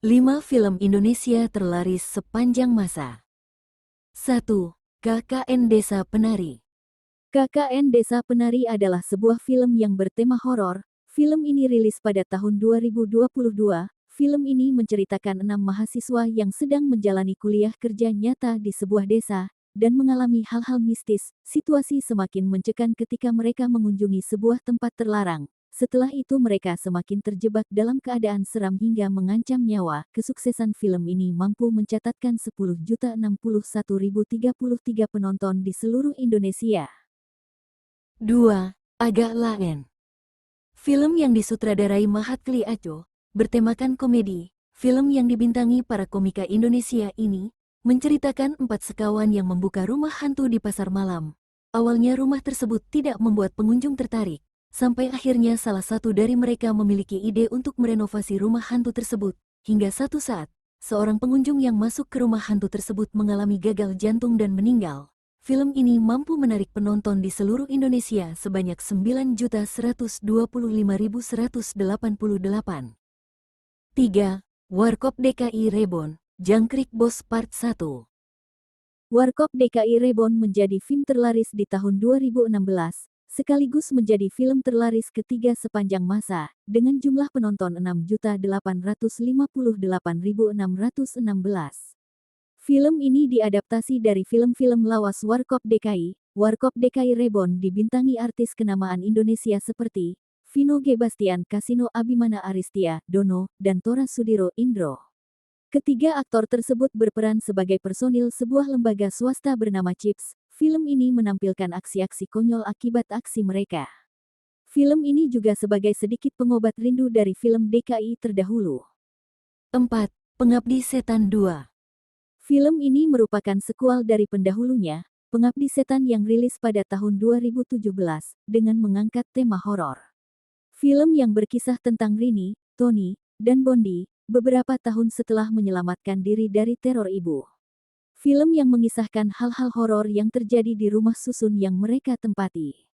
5 film Indonesia terlaris sepanjang masa. 1. KKN Desa Penari. KKN Desa Penari adalah sebuah film yang bertema horor. Film ini rilis pada tahun 2022. Film ini menceritakan 6 mahasiswa yang sedang menjalani kuliah kerja nyata di sebuah desa dan mengalami hal-hal mistis. Situasi semakin mencekam ketika mereka mengunjungi sebuah tempat terlarang. Setelah itu mereka semakin terjebak dalam keadaan seram hingga mengancam nyawa. Kesuksesan film ini mampu mencatatkan 10.061.033 penonton di seluruh Indonesia. 2. Agak Lain. Film yang disutradarai Mahatli Aco, bertemakan komedi. Film yang dibintangi para komika Indonesia ini menceritakan 4 sekawan yang membuka rumah hantu di pasar malam. Awalnya rumah tersebut tidak membuat pengunjung tertarik. Sampai akhirnya salah satu dari mereka memiliki ide untuk merenovasi rumah hantu tersebut. Hingga satu saat, seorang pengunjung yang masuk ke rumah hantu tersebut mengalami gagal jantung dan meninggal. Film ini mampu menarik penonton di seluruh Indonesia sebanyak 9.125.188. 3. Warkop DKI Reborn, Jangkrik Bos Part 1. Warkop DKI Reborn menjadi film terlaris di tahun 2016. Sekaligus menjadi film terlaris ketiga sepanjang masa, dengan jumlah penonton 6.858.616. Film ini diadaptasi dari film-film lawas Warkop DKI. Warkop DKI Reborn dibintangi artis kenamaan Indonesia seperti Vino G. Bastian, Kasino Abimana Aristia, Dono, dan Tora Sudiro Indro. Ketiga aktor tersebut berperan sebagai personil sebuah lembaga swasta bernama CHIPS. Film ini menampilkan aksi-aksi konyol akibat aksi mereka. Film ini juga sebagai sedikit pengobat rindu dari film DKI terdahulu. 4. Pengabdi Setan 2. Film ini merupakan sekuel dari pendahulunya, Pengabdi Setan yang rilis pada tahun 2017, dengan mengangkat tema horor. Film yang berkisah tentang Rini, Tony, dan Bondi, beberapa tahun setelah menyelamatkan diri dari teror ibu. Film yang mengisahkan hal-hal horor yang terjadi di rumah susun yang mereka tempati.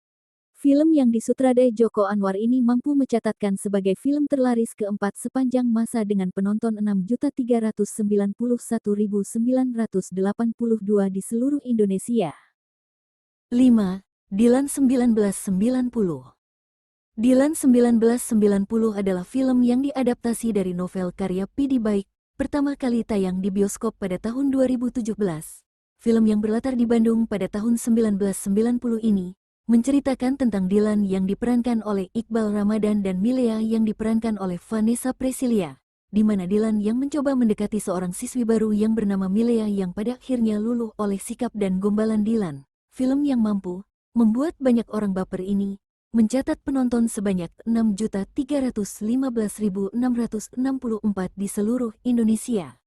Film yang disutradarai Joko Anwar ini mampu mencatatkan sebagai film terlaris keempat sepanjang masa dengan penonton 6.391.982 di seluruh Indonesia. 5. Dilan 1990. Dilan 1990 adalah film yang diadaptasi dari novel karya P.D. Baik, pertama kali tayang di bioskop pada tahun 2017. Film yang berlatar di Bandung pada tahun 1990 ini menceritakan tentang Dilan yang diperankan oleh Iqbal Ramadan dan Milea yang diperankan oleh Vanessa Presilia, di mana Dilan yang mencoba mendekati seorang siswi baru yang bernama Milea yang pada akhirnya luluh oleh sikap dan gombalan Dilan. Film yang mampu membuat banyak orang baper ini mencatat penonton sebanyak 6.315.664 di seluruh Indonesia.